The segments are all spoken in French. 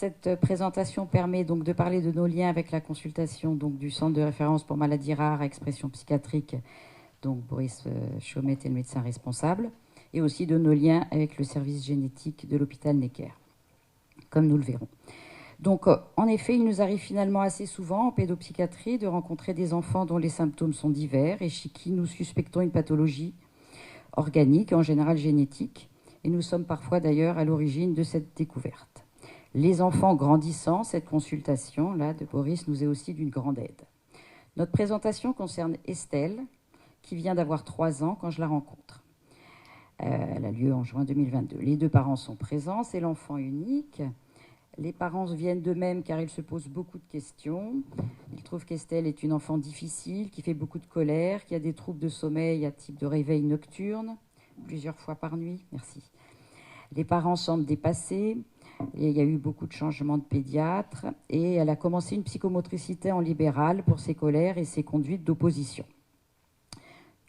Cette présentation permet donc de parler de nos liens avec la consultation donc, du Centre de référence pour maladies rares à expression psychiatrique, donc Boris Chaumet est le médecin responsable, et aussi de nos liens avec le service génétique de l'hôpital Necker, comme nous le verrons. Donc, en effet, il nous arrive finalement assez souvent en pédopsychiatrie de rencontrer des enfants dont les symptômes sont divers et chez qui nous suspectons une pathologie organique, en général génétique, et nous sommes parfois d'ailleurs à l'origine de cette découverte. Les enfants grandissant, cette consultation-là de Boris nous est aussi d'une grande aide. Notre présentation concerne Estelle, qui vient d'avoir 3 ans quand je la rencontre. Elle a lieu en juin 2022. Les 2 parents sont présents, c'est l'enfant unique. Les parents viennent d'eux-mêmes car ils se posent beaucoup de questions. Ils trouvent qu'Estelle est une enfant difficile, qui fait beaucoup de colère, qui a des troubles de sommeil à type de réveil nocturne, plusieurs fois par nuit. Merci. Les parents semblent dépassés. Il y a eu beaucoup de changements de pédiatre et elle a commencé une psychomotricité en libéral pour ses colères et ses conduites d'opposition.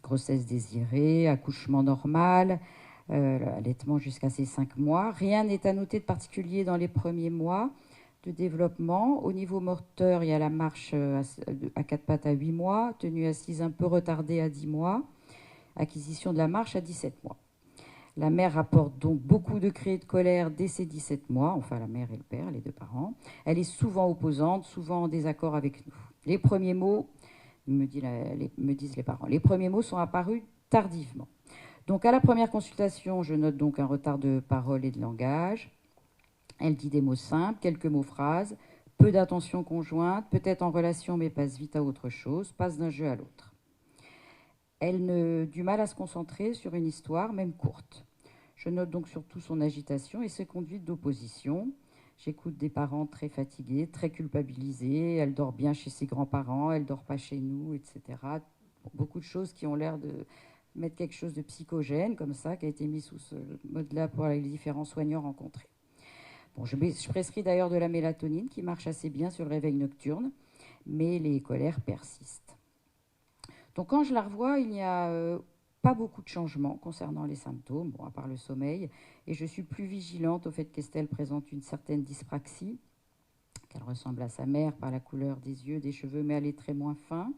Grossesse désirée, accouchement normal, allaitement jusqu'à ses 5 mois. Rien n'est à noter de particulier dans les premiers mois de développement. Au niveau moteur, il y a la marche à 4 pattes à 8 mois, tenue assise un peu retardée à 10 mois, acquisition de la marche à 17 mois. La mère rapporte donc beaucoup de cris de colère dès ses 17 mois, enfin la mère et le père, les 2 parents. Elle est souvent opposante, souvent en désaccord avec nous. Les premiers mots, me disent les parents, les premiers mots sont apparus tardivement. Donc à la première consultation, je note donc un retard de parole et de langage. Elle dit des mots simples, quelques mots-phrases, peu d'attention conjointe, peut-être en relation mais passe vite à autre chose, passe d'un jeu à l'autre. Elle a du mal à se concentrer sur une histoire, même courte. Je note donc surtout son agitation et ses conduites d'opposition. J'écoute des parents très fatigués, très culpabilisés. Elle dort bien chez ses grands-parents, elle ne dort pas chez nous, etc. Beaucoup de choses qui ont l'air de mettre quelque chose de psychogène, comme ça, qui a été mis sous ce mode-là pour les différents soignants rencontrés. Bon, je prescris d'ailleurs de la mélatonine qui marche assez bien sur le réveil nocturne, mais les colères persistent. Donc quand je la revois, il n'y a pas beaucoup de changements concernant les symptômes, bon, à part le sommeil, et je suis plus vigilante au fait qu'Estelle présente une certaine dyspraxie, qu'elle ressemble à sa mère par la couleur des yeux, des cheveux, mais elle est très moins fin.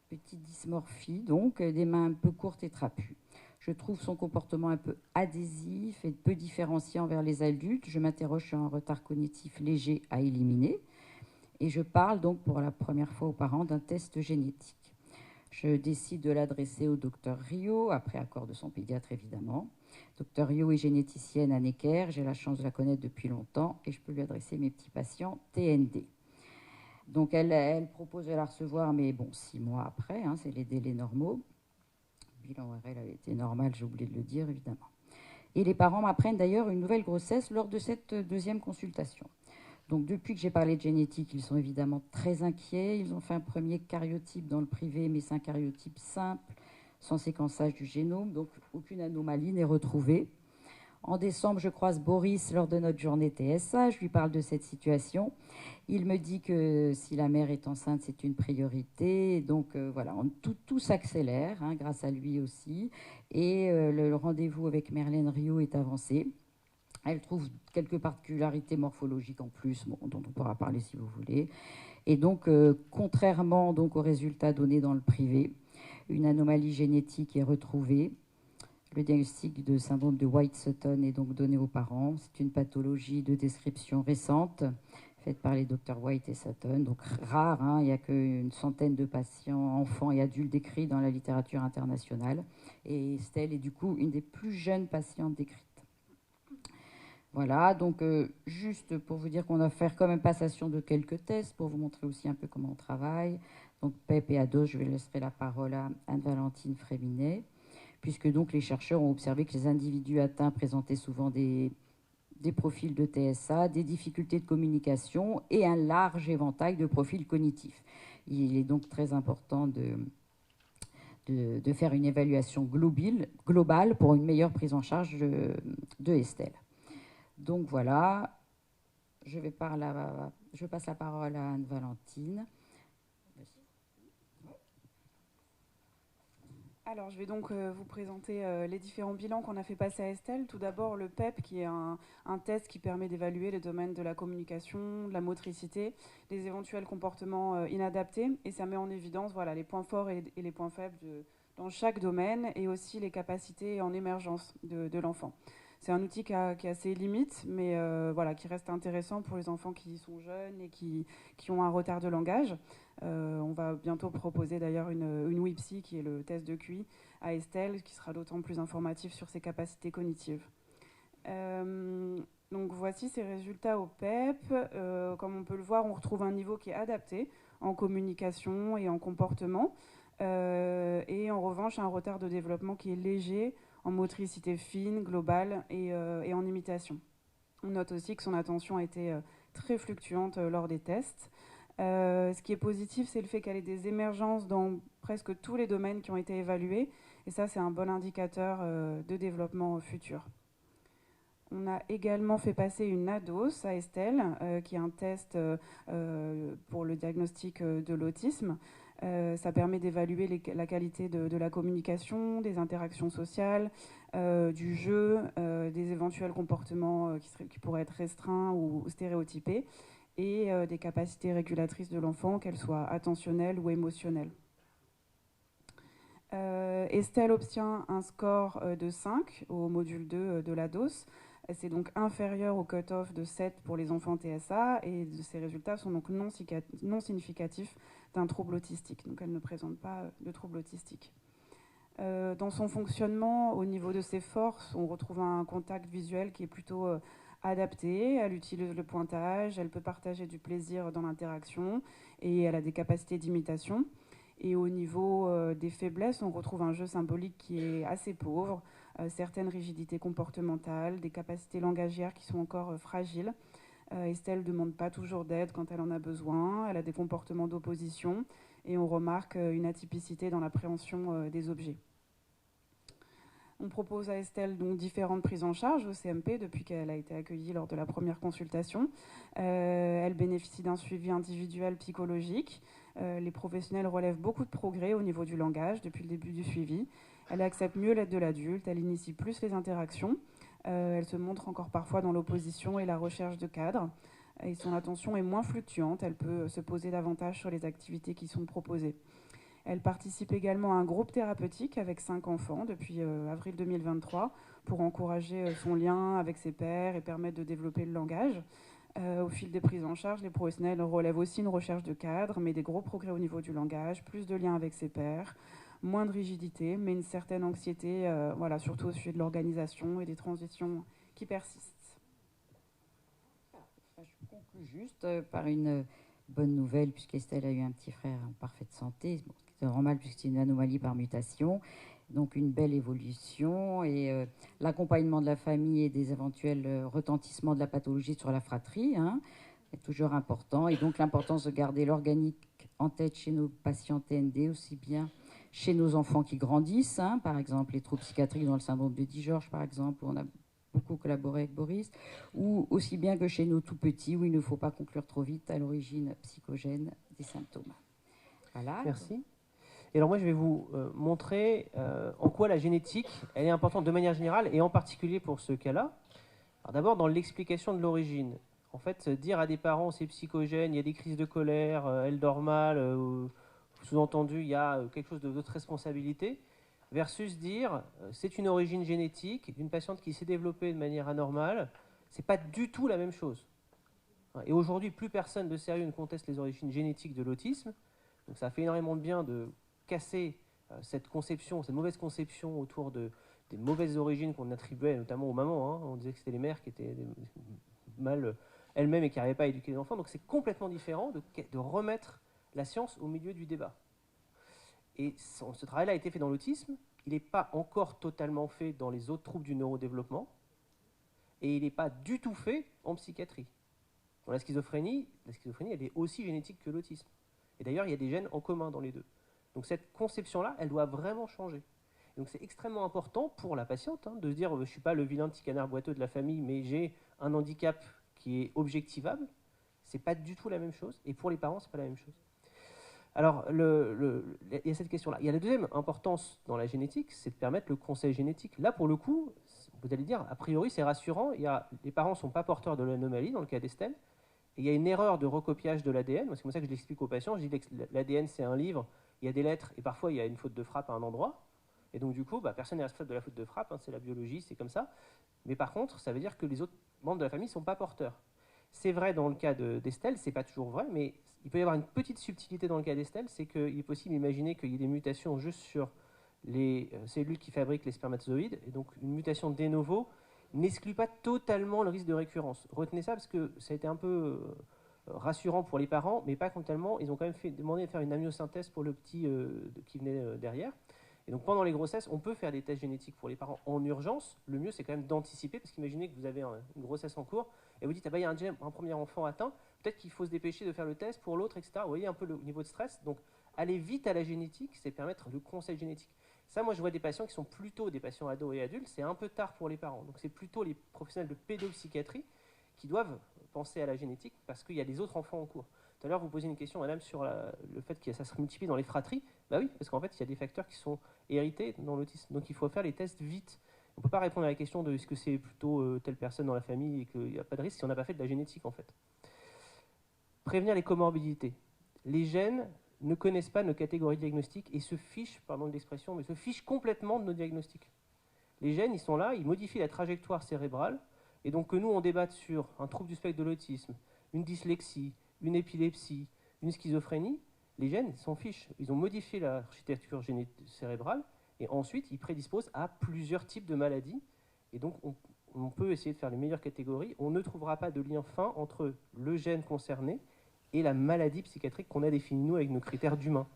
Petite dysmorphie, donc, des mains un peu courtes et trapues. Je trouve son comportement un peu adhésif et peu différencié envers les adultes. Je m'interroge sur un retard cognitif léger à éliminer. Et je parle donc pour la première fois aux parents d'un test génétique. Je décide de l'adresser au docteur Rio, après accord de son pédiatre évidemment. Docteur Rio est généticienne à Necker, j'ai la chance de la connaître depuis longtemps et je peux lui adresser mes petits patients TND. Donc elle propose de la recevoir, mais bon, 6 mois après, hein, c'est les délais normaux. Le bilan ORL avait été normal, j'ai oublié de le dire évidemment. Et les parents m'apprennent d'ailleurs une nouvelle grossesse lors de cette 2e consultation. Donc depuis que j'ai parlé de génétique, ils sont évidemment très inquiets. Ils ont fait un premier karyotype dans le privé, mais c'est un karyotype simple, sans séquençage du génome, donc aucune anomalie n'est retrouvée. En décembre, je croise Boris lors de notre journée TSA, je lui parle de cette situation. Il me dit que si la mère est enceinte, c'est une priorité. Donc voilà, tout s'accélère, hein, grâce à lui aussi. Et le rendez-vous avec Merlène Rio est avancé. Elle trouve quelques particularités morphologiques en plus, bon, dont on pourra parler si vous voulez. Et donc, contrairement donc, aux résultats donnés dans le privé, une anomalie génétique est retrouvée. Le diagnostic de syndrome de White-Sutton est donc donné aux parents. C'est une pathologie de description récente, faite par les docteurs White et Sutton, donc rare, hein, il n'y a qu'une centaine de patients, enfants et adultes décrits dans la littérature internationale. Et Estelle est du coup une des plus jeunes patientes décrites. Voilà, donc juste pour vous dire qu'on va faire quand même passation de quelques tests, pour vous montrer aussi un peu comment on travaille. Donc PEP et ADOS, je vais laisser la parole à Anne-Valentine Fréminet, puisque donc les chercheurs ont observé que les individus atteints présentaient souvent des profils de TSA, des difficultés de communication et un large éventail de profils cognitifs. Il est donc très important de faire une évaluation globale pour une meilleure prise en charge de Estelle. Donc voilà, je passe la parole à Anne-Valentine. Alors, je vais donc vous présenter les différents bilans qu'on a fait passer à Estelle. Tout d'abord, le PEP, qui est un test qui permet d'évaluer les domaines de la communication, de la motricité, les éventuels comportements inadaptés. Et ça met en évidence voilà, les points forts et les points faibles dans chaque domaine et aussi les capacités en émergence de l'enfant. C'est un outil qui a ses limites, mais voilà, qui reste intéressant pour les enfants qui sont jeunes et qui ont un retard de langage. On va bientôt proposer d'ailleurs une WIPSI, qui est le test de QI, à Estelle, qui sera d'autant plus informatif sur ses capacités cognitives. Donc voici ces résultats au PEP. Comme on peut le voir, on retrouve un niveau qui est adapté en communication et en comportement. Et en revanche, un retard de développement qui est léger en motricité fine, globale et en imitation. On note aussi que son attention a été très fluctuante lors des tests. Ce qui est positif, c'est le fait qu'elle ait des émergences dans presque tous les domaines qui ont été évalués. Et ça, c'est un bon indicateur de développement futur. On a également fait passer une ADOS à Estelle, qui est un test pour le diagnostic de l'autisme. Ça permet d'évaluer la qualité de la communication, des interactions sociales, du jeu, des éventuels comportements qui pourraient être restreints ou stéréotypés, et des capacités régulatrices de l'enfant, qu'elles soient attentionnelles ou émotionnelles. Estelle obtient un score de 5 au module 2 de la DOS. C'est donc inférieur au cut-off de 7 pour les enfants TSA, et ces résultats sont donc non significatifs d'un trouble autistique. Donc elle ne présente pas de trouble autistique. Dans son fonctionnement, au niveau de ses forces, on retrouve un contact visuel qui est plutôt adapté. Elle utilise le pointage, elle peut partager du plaisir dans l'interaction, et elle a des capacités d'imitation. Et au niveau des faiblesses, on retrouve un jeu symbolique qui est assez pauvre, certaines rigidités comportementales, des capacités langagières qui sont encore fragiles. Estelle ne demande pas toujours d'aide quand elle en a besoin, elle a des comportements d'opposition, et on remarque une atypicité dans l'appréhension des objets. On propose à Estelle donc différentes prises en charge au CMP depuis qu'elle a été accueillie lors de la première consultation. Elle bénéficie d'un suivi individuel psychologique. Les professionnels relèvent beaucoup de progrès au niveau du langage depuis le début du suivi. Elle accepte mieux l'aide de l'adulte, elle initie plus les interactions. Elle se montre encore parfois dans l'opposition et la recherche de cadres. Et son attention est moins fluctuante, elle peut se poser davantage sur les activités qui sont proposées. Elle participe également à un groupe thérapeutique avec 5 enfants depuis avril 2023 pour encourager son lien avec ses pairs et permettre de développer le langage. Au fil des prises en charge, les professionnels relèvent aussi une recherche de cadre, mais des gros progrès au niveau du langage, plus de liens avec ses pairs, moins de rigidité, mais une certaine anxiété, voilà, surtout au sujet de l'organisation et des transitions qui persistent. Je conclue juste par une bonne nouvelle, puisqu'Estelle a eu un petit frère en parfaite santé, bon, ce qui est normal puisque c'est une anomalie par mutation. Donc une belle évolution, et l'accompagnement de la famille et des éventuels retentissements de la pathologie sur la fratrie est toujours important. Et donc l'importance de garder l'organique en tête chez nos patients TND, aussi bien chez nos enfants qui grandissent, par exemple les troubles psychiatriques dans le syndrome de Digeorge, par exemple, où on a beaucoup collaboré avec Boris, ou aussi bien que chez nos tout petits, où il ne faut pas conclure trop vite à l'origine psychogène des symptômes. Voilà. Merci. Et alors moi, je vais vous montrer en quoi la génétique, elle est importante de manière générale, et en particulier pour ce cas-là. Alors d'abord, dans l'explication de l'origine. En fait, dire à des parents c'est psychogène, il y a des crises de colère, elle dort mal, sous-entendu, il y a quelque chose de votre responsabilité, versus dire c'est une origine génétique d'une patiente qui s'est développée de manière anormale, c'est pas du tout la même chose. Et aujourd'hui, plus personne de sérieux ne conteste les origines génétiques de l'autisme, donc ça fait énormément de bien de casser cette conception, cette mauvaise conception autour des mauvaises origines qu'on attribuait notamment aux mamans. On disait que c'était les mères qui étaient mal elles-mêmes et qui n'arrivaient pas à éduquer les enfants. Donc c'est complètement différent de remettre la science au milieu du débat. Et ce travail-là a été fait dans l'autisme. Il n'est pas encore totalement fait dans les autres troubles du neurodéveloppement. Et il n'est pas du tout fait en psychiatrie. Dans la schizophrénie, elle est aussi génétique que l'autisme. Et d'ailleurs, il y a des gènes en commun dans les deux. Donc cette conception-là, elle doit vraiment changer. Donc c'est extrêmement important pour la patiente de se dire je ne suis pas le vilain petit canard boiteux de la famille, mais j'ai un handicap qui est objectivable. C'est pas du tout la même chose. Et pour les parents, c'est pas la même chose. Alors, il y a cette question-là. Il y a la deuxième importance dans la génétique, c'est de permettre le conseil génétique. Là, pour le coup, vous allez dire, a priori, c'est rassurant. Les parents ne sont pas porteurs de l'anomalie, dans le cas d'Estelle. Et il y a une erreur de recopiage de l'ADN. C'est comme ça que je l'explique aux patients. Je dis que l'ADN, c'est un livre, il y a des lettres, et parfois, il y a une faute de frappe à un endroit. Et donc, du coup, personne n'est responsable de la faute de frappe. C'est la biologie, c'est comme ça. Mais par contre, ça veut dire que les autres membres de la famille ne sont pas porteurs. C'est vrai dans le cas d'Estelle, c'est pas toujours vrai, mais il peut y avoir une petite subtilité dans le cas d'Estelle, c'est qu'il est possible d'imaginer qu'il y ait des mutations juste sur les cellules qui fabriquent les spermatozoïdes, et donc une mutation de novo n'exclut pas totalement le risque de récurrence. Retenez ça parce que ça a été un peu rassurant pour les parents, mais pas totalement. Ils ont quand même demandé de faire une amniosynthèse pour le petit qui venait derrière. Et donc pendant les grossesses, on peut faire des tests génétiques pour les parents en urgence. Le mieux, c'est quand même d'anticiper, parce qu'imaginez que vous avez une grossesse en cours, et vous dites, il y a un premier enfant atteint, peut-être qu'il faut se dépêcher de faire le test pour l'autre, etc. Vous voyez un peu le niveau de stress. Donc aller vite à la génétique, c'est permettre le conseil génétique. Ça, moi, je vois des patients qui sont plutôt des patients ados et adultes, c'est un peu tard pour les parents. Donc c'est plutôt les professionnels de pédopsychiatrie qui doivent penser à la génétique, parce qu'il y a des autres enfants en cours. Tout à l'heure, vous posiez une question, madame, sur le fait que ça se multiplie dans les fratries. Bah oui, parce qu'en fait, il y a des facteurs qui sont hérités dans l'autisme. Donc il faut faire les tests vite. On ne peut pas répondre à la question de est-ce que c'est plutôt telle personne dans la famille et qu'il n'y a pas de risque si on n'a pas fait de la génétique, en fait. Prévenir les comorbidités. Les gènes ne connaissent pas nos catégories diagnostiques et se fichent, pardon de l'expression, mais se fichent complètement de nos diagnostics. Les gènes, ils sont là, ils modifient la trajectoire cérébrale, et donc que nous, on débatte sur un trouble du spectre de l'autisme, une dyslexie, une épilepsie, une schizophrénie, les gènes s'en fichent. Ils ont modifié l'architecture cérébrale et ensuite ils prédisposent à plusieurs types de maladies. Et donc on peut essayer de faire les meilleures catégories. On ne trouvera pas de lien fin entre le gène concerné et la maladie psychiatrique qu'on a définie nous avec nos critères d'humains.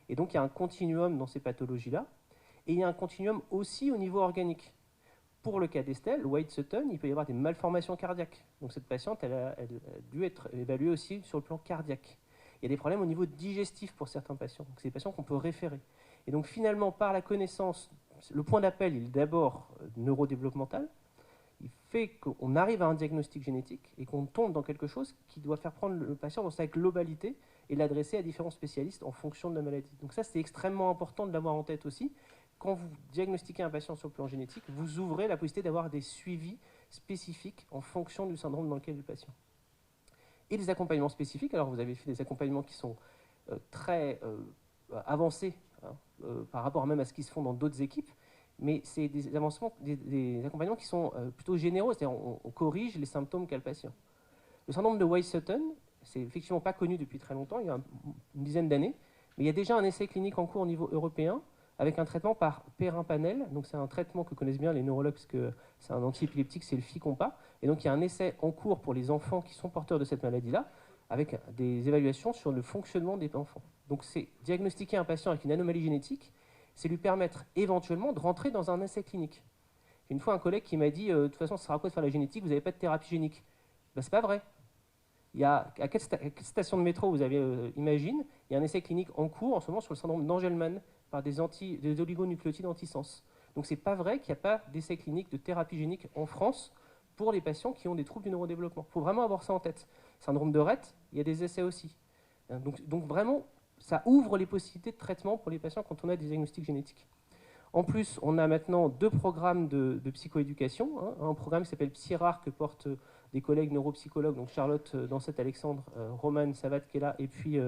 Et donc il y a un continuum dans ces pathologies-là. Et il y a un continuum aussi au niveau organique. Pour le cas d'Estelle, White-Sutton, il peut y avoir des malformations cardiaques. Donc cette patiente, elle a dû être évaluée aussi sur le plan cardiaque. Il y a des problèmes au niveau digestif pour certains patients. Donc c'est des patients qu'on peut référer. Et donc finalement, par la connaissance, le point d'appel, il est d'abord neurodéveloppemental. Il fait qu'on arrive à un diagnostic génétique et qu'on tombe dans quelque chose qui doit faire prendre le patient dans sa globalité et l'adresser à différents spécialistes en fonction de la maladie. Donc ça, c'est extrêmement important de l'avoir en tête aussi. Quand vous diagnostiquez un patient sur le plan génétique, vous ouvrez la possibilité d'avoir des suivis spécifiques en fonction du syndrome dans lequel est le patient. Et des accompagnements spécifiques. Alors, vous avez fait des accompagnements qui sont très avancés par rapport même à ce qui se font dans d'autres équipes, mais c'est des accompagnements qui sont plutôt généraux, c'est-à-dire on corrige les symptômes qu'a le patient. Le syndrome de White-Sutton, c'est effectivement pas connu depuis très longtemps, il y a une dizaine d'années, mais il y a déjà un essai clinique en cours au niveau européen avec un traitement par périmpanel. Donc c'est un traitement que connaissent bien les neurologues parce que c'est un antiépileptique, c'est le Ficompa. Et donc il y a un essai en cours pour les enfants qui sont porteurs de cette maladie-là, avec des évaluations sur le fonctionnement des enfants. Donc c'est diagnostiquer un patient avec une anomalie génétique, c'est lui permettre éventuellement de rentrer dans un essai clinique. J'ai une fois un collègue qui m'a dit de toute façon, ça sert à quoi de faire la génétique, vous n'avez pas de thérapie génique. Ben, c'est pas vrai. Il y a, à quelle station de métro vous avez, imagine, il y a un essai clinique en cours en ce moment sur le syndrome d'Angelman par des oligonucléotides antisens. Donc c'est pas vrai qu'il n'y a pas d'essai clinique de thérapie génique en France pour les patients qui ont des troubles du neurodéveloppement. Il faut vraiment avoir ça en tête. Syndrome de Rett, il y a des essais aussi. Donc vraiment, ça ouvre les possibilités de traitement pour les patients quand on a des diagnostics génétiques. En plus, on a maintenant 2 programmes de psychoéducation. Un programme qui s'appelle PsyRAR que portent des collègues neuropsychologues, donc Charlotte Dansette-Alexandre, Romane Savat qui est là, et puis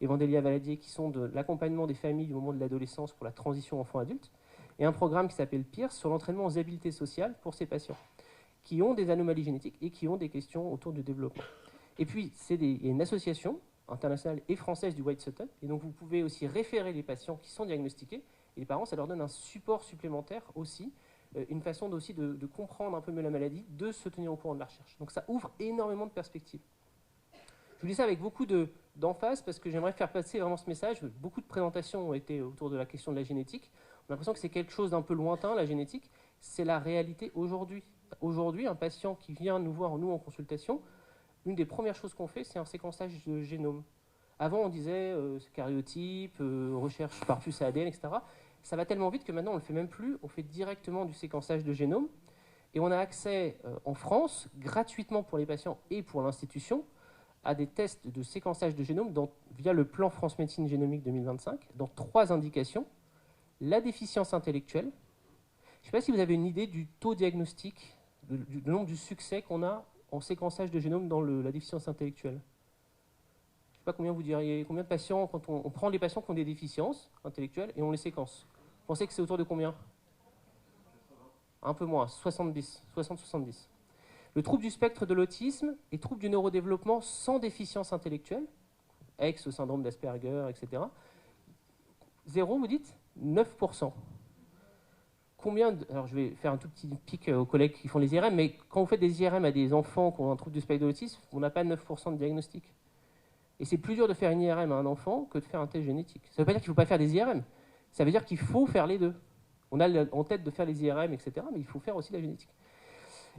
Evandelia Valadier, qui sont de l'accompagnement des familles au moment de l'adolescence pour la transition enfant-adulte. Et un programme qui s'appelle PIRS sur l'entraînement aux habiletés sociales pour ces patients qui ont des anomalies génétiques et qui ont des questions autour du développement. Et puis, il y a une association internationale et française du White-Sutton, et donc vous pouvez aussi référer les patients qui sont diagnostiqués, et les parents, ça leur donne un support supplémentaire aussi, une façon aussi de comprendre un peu mieux la maladie, de se tenir au courant de la recherche. Donc ça ouvre énormément de perspectives. Je vous dis ça avec beaucoup d'emphase parce que j'aimerais faire passer vraiment ce message. Beaucoup de présentations ont été autour de la question de la génétique. On a l'impression que c'est quelque chose d'un peu lointain, la génétique. C'est la réalité aujourd'hui. Aujourd'hui, un patient qui vient nous voir, nous, en consultation, une des premières choses qu'on fait, c'est un séquençage de génome. Avant, on disait karyotype, recherche par puce ADN, etc. Ça va tellement vite que maintenant, on ne le fait même plus. On fait directement du séquençage de génome. Et on a accès en France, gratuitement pour les patients et pour l'institution, à des tests de séquençage de génome via le plan France Médecine Génomique 2025 dans 3 indications. La déficience intellectuelle. Je ne sais pas si vous avez une idée du taux diagnostique, du nombre du succès qu'on a en séquençage de génome dans la déficience intellectuelle. Je ne sais pas combien vous diriez, combien de patients, quand on prend les patients qui ont des déficiences intellectuelles et on les séquence. Vous pensez que c'est autour de combien? Un peu moins, 70, 60-70. Le trouble du spectre de l'autisme et trouble du neurodéveloppement sans déficience intellectuelle, ex syndrome d'Asperger, etc. 0, vous dites 9%. Alors je vais faire un tout petit pic aux collègues qui font les IRM, mais quand vous faites des IRM à des enfants qui ont un trouble du spectre de l'autisme, on n'a pas 9% de diagnostic. Et c'est plus dur de faire une IRM à un enfant que de faire un test génétique. Ça ne veut pas dire qu'il ne faut pas faire des IRM. Ça veut dire qu'il faut faire les deux. On a en tête de faire les IRM, etc., mais il faut faire aussi la génétique.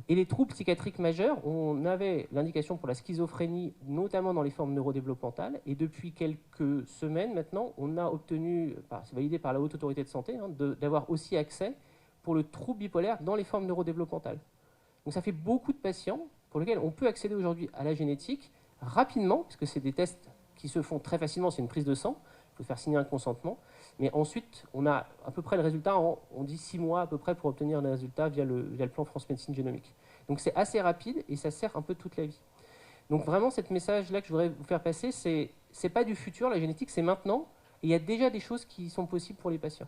Et les troubles psychiatriques majeurs, on avait l'indication pour la schizophrénie, notamment dans les formes neurodéveloppementales. Et depuis quelques semaines maintenant, on a obtenu, c'est validé par la Haute Autorité de Santé, d'avoir aussi accès pour le trouble bipolaire dans les formes neurodéveloppementales. Donc ça fait beaucoup de patients pour lesquels on peut accéder aujourd'hui à la génétique rapidement, parce que c'est des tests qui se font très facilement, c'est une prise de sang, il faut faire signer un consentement. Mais ensuite, on a à peu près le résultat, on dit 6 mois à peu près pour obtenir les résultats via le plan France Médecine Génomique. Donc c'est assez rapide et ça sert un peu toute la vie. Donc vraiment, ce message-là que je voudrais vous faire passer, c'est pas du futur, la génétique, c'est maintenant. Et il y a déjà des choses qui sont possibles pour les patients.